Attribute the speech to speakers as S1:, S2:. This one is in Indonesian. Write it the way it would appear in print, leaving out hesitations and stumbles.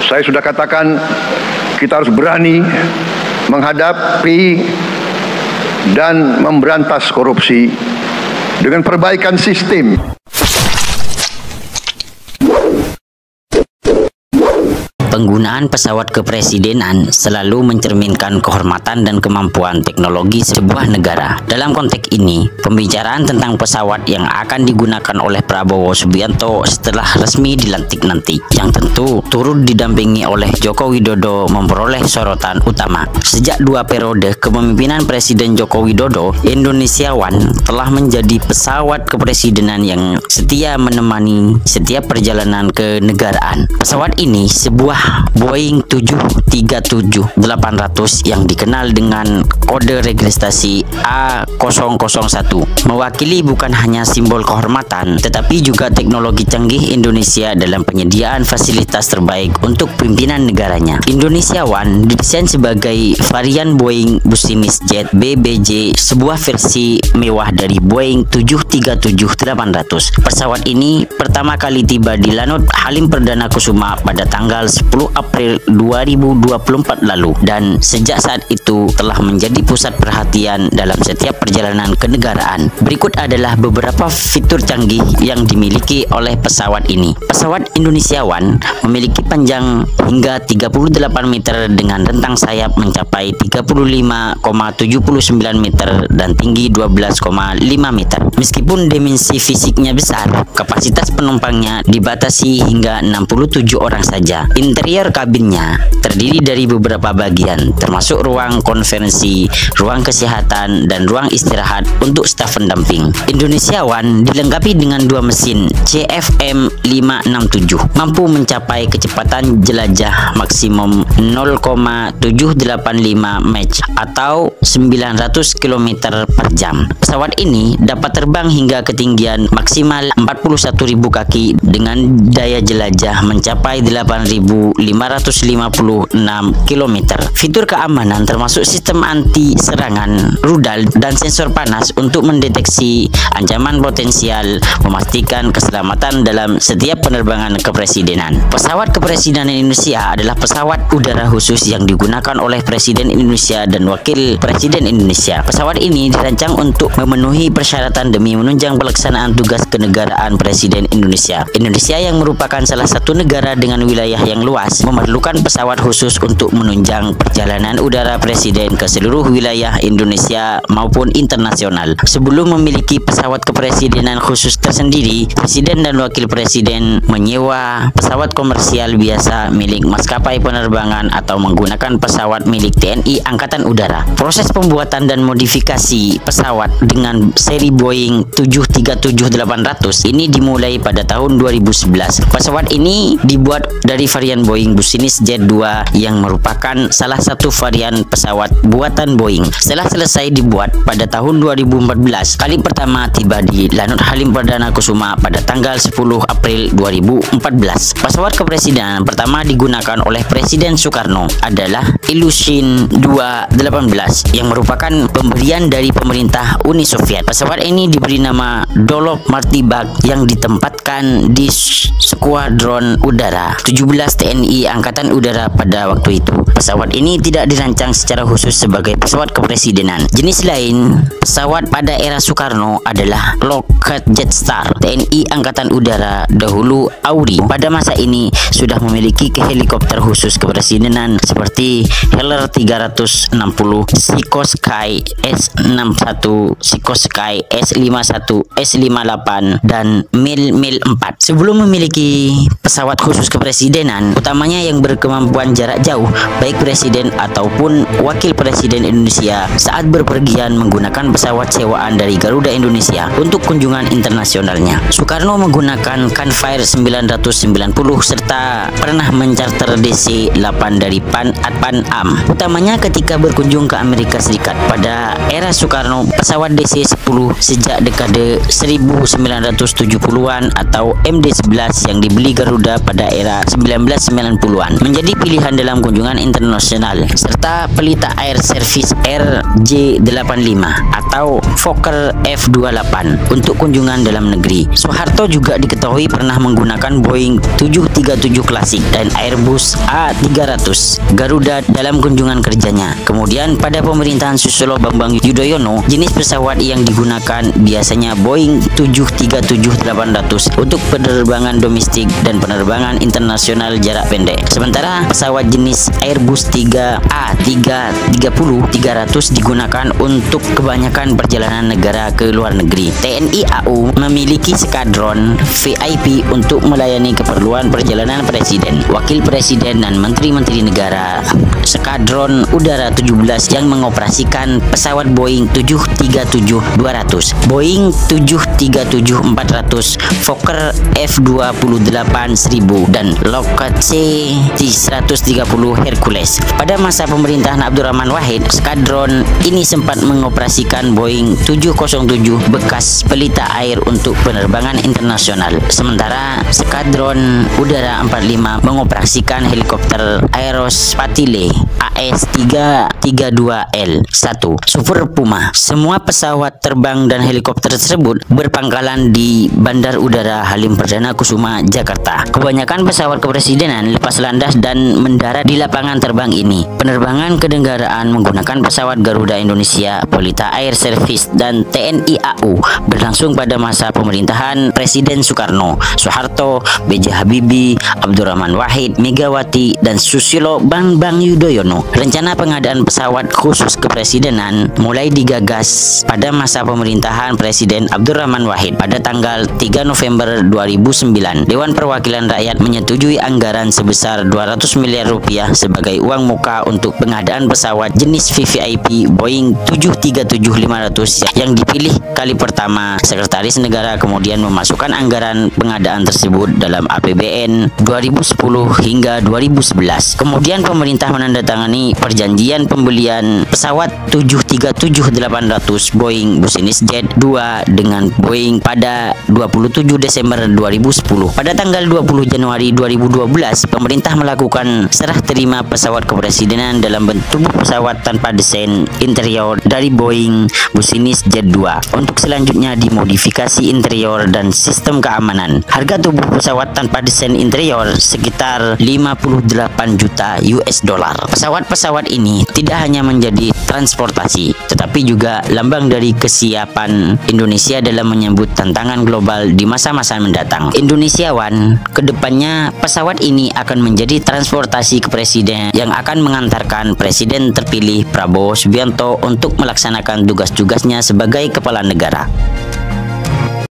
S1: Saya sudah katakan kita harus berani menghadapi dan memberantas korupsi dengan perbaikan sistem.
S2: Penggunaan pesawat kepresidenan selalu mencerminkan kehormatan dan kemampuan teknologi sebuah negara. Dalam konteks ini, pembicaraan tentang pesawat yang akan digunakan oleh Prabowo Subianto setelah resmi dilantik nanti, yang tentu turut didampingi oleh Joko Widodo, memperoleh sorotan utama. Sejak 2 periode kepemimpinan Presiden Joko Widodo, Indonesia One telah menjadi pesawat kepresidenan yang setia menemani setiap perjalanan kenegaraan. Pesawat ini sebuah Boeing 737-800 yang dikenal dengan kode registrasi A001, mewakili bukan hanya simbol kehormatan tetapi juga teknologi canggih Indonesia dalam penyediaan fasilitas terbaik untuk pimpinan negaranya. Indonesia One didesain sebagai varian Boeing Business Jet BBJ, sebuah versi mewah dari Boeing 737-800. Pesawat ini pertama kali tiba di Lanut Halim Perdana Kusuma pada tanggal 10 April 2024 lalu, dan sejak saat itu telah menjadi pusat perhatian dalam setiap perjalanan kenegaraan. Berikut adalah beberapa fitur canggih yang dimiliki oleh pesawat ini. Pesawat Indonesia One memiliki panjang hingga 38 meter dengan rentang sayap mencapai 35,79 meter dan tinggi 12,5 meter. Meskipun dimensi fisiknya besar, kapasitas penumpangnya dibatasi hingga 67 orang saja. Interior kabinnya terdiri dari beberapa bagian, termasuk ruang konferensi, ruang kesehatan, dan ruang istirahat untuk staf pendamping. Indonesia One dilengkapi dengan 2 mesin CFM 567, mampu mencapai kecepatan jelajah maksimum 0,785 Mach atau 900 km per jam. Pesawat ini dapat terbang hingga ketinggian maksimal 41.000 kaki dengan daya jelajah mencapai 8.556 km. Fitur keamanan termasuk sistem anti serangan rudal dan sensor panas untuk mendeteksi ancaman potensial, memastikan keselamatan dalam setiap penerbangan kepresidenan. Pesawat kepresidenan Indonesia adalah pesawat udara khusus yang digunakan oleh Presiden Indonesia dan Wakil Presiden Indonesia. Pesawat ini dirancang untuk memenuhi persyaratan demi menunjang pelaksanaan tugas kenegaraan Presiden Indonesia. Indonesia yang merupakan salah satu negara dengan wilayah yang luas memerlukan pesawat khusus untuk menunjang perjalanan udara Presiden ke seluruh wilayah Indonesia maupun internasional. Sebelum memiliki pesawat kepresidenan khusus tersendiri, Presiden dan Wakil Presiden menyewa pesawat komersial biasa milik maskapai penerbangan atau menggunakan pesawat milik TNI Angkatan Udara. Proses pembuatan dan modifikasi pesawat dengan seri Boeing 737-800 ini dimulai pada tahun 2011. Pesawat ini dibuat dari varian Boeing Business Jet 2 yang merupakan salah satu varian pesawat buatan Boeing. Setelah selesai dibuat pada tahun 2014, kali pertama tiba di Lanut Halim Perdana Kusuma pada tanggal 10 April 2014. Pesawat kepresidenan pertama digunakan oleh Presiden Soekarno adalah Ilyushin 218 yang merupakan pemberian dari pemerintah Uni Soviet. Pesawat ini diberi nama Dolok Martibak yang ditempatkan di Skuadron Udara 17 TNI Angkatan Udara pada waktu itu. Pesawat ini tidak dirancang secara khusus sebagai pesawat kepresidenan. Jenis lain pesawat pada era Soekarno adalah Lockheed Jetstar TNI Angkatan Udara, dahulu Auri. Pada masa ini sudah memiliki helikopter khusus kepresidenan seperti Heller 360, Sikorsky S61, Sikorsky S51, S58, dan Mil 4. Sebelum memiliki pesawat khusus kepresidenan, utamanya yang berkemampuan jarak jauh, baik Presiden ataupun Wakil Presiden Indonesia saat berpergian menggunakan pesawat sewaan dari Garuda Indonesia untuk kunjungan internasionalnya. Soekarno menggunakan Canfire 990 serta pernah mencarter DC-8 dari Pan Am, utamanya ketika berkunjung ke Amerika Serikat. Pada era Soekarno, pesawat DC-10 sejak dekade 1970-an atau MD-11 yang dibeli Garuda pada era 1990 90-an, menjadi pilihan dalam kunjungan internasional, serta pelita air servis RJ85 atau Fokker F28 untuk kunjungan dalam negeri. Soeharto juga diketahui pernah menggunakan Boeing 737 klasik dan Airbus A300 Garuda dalam kunjungan kerjanya. Kemudian pada pemerintahan Susilo Bambang Yudhoyono, jenis pesawat yang digunakan biasanya Boeing 737-800 untuk penerbangan domestik dan penerbangan internasional jarak pendek. Sementara pesawat jenis Airbus 3A330-300 digunakan untuk kebanyakan perjalanan negara ke luar negeri. TNI AU memiliki skadron VIP untuk melayani keperluan perjalanan presiden, wakil presiden, dan menteri-menteri negara. Skadron Udara 17 yang mengoperasikan pesawat Boeing 737-200, Boeing 737-400, Fokker F28-1000, dan Lockheed C-130 Hercules. Pada masa pemerintahan Abdurrahman Wahid, skadron ini sempat mengoperasikan Boeing 707 bekas pelita air untuk penerbangan internasional. Sementara skadron Udara 45 mengoperasikan helikopter Aerospatile AS-332L1 Super Puma. Semua pesawat terbang dan helikopter tersebut berpangkalan di Bandar Udara Halim Perdana Kusuma, Jakarta. Kebanyakan pesawat kepresidenan lepas landas dan mendarat di lapangan terbang ini. Penerbangan kenegaraan menggunakan pesawat Garuda Indonesia, Pelita Air Service, dan TNI AU berlangsung pada masa pemerintahan Presiden Soekarno, Soeharto, B.J. Habibie, Abdurrahman Wahid, Megawati, dan Susilo Bambang Yudhoyono. Rencana pengadaan pesawat khusus kepresidenan mulai digagas pada masa pemerintahan Presiden Abdurrahman Wahid. Pada tanggal 3 November 2009, Dewan Perwakilan Rakyat menyetujui anggaran sebesar 200 miliar rupiah sebagai uang muka untuk pengadaan pesawat jenis VVIP Boeing 737-500 yang dipilih kali pertama. Sekretaris Negara kemudian memasukkan anggaran pengadaan tersebut dalam APBN 2010 hingga 2011. Kemudian pemerintah menandatangani perjanjian pembelian pesawat 737-800 Boeing Business Jet 2 dengan Boeing pada 27 Desember 2010. Pada tanggal 20 Januari 2012, pemerintah melakukan serah terima pesawat kepresidenan dalam bentuk pesawat tanpa desain interior dari Boeing Business Jet 2 untuk selanjutnya dimodifikasi interior dan sistem keamanan. Harga tubuh pesawat tanpa desain interior sekitar 58 juta US dollar. Pesawat-pesawat ini tidak hanya menjadi transportasi, tetapi juga lambang dari kesiapan Indonesia dalam menyambut tantangan global di masa-masa mendatang. Indonesia One, kedepannya pesawat ini akan menjadi transportasi kepresiden yang akan mengantarkan Presiden terpilih Prabowo Subianto untuk melaksanakan tugas-tugasnya sebagai kepala negara.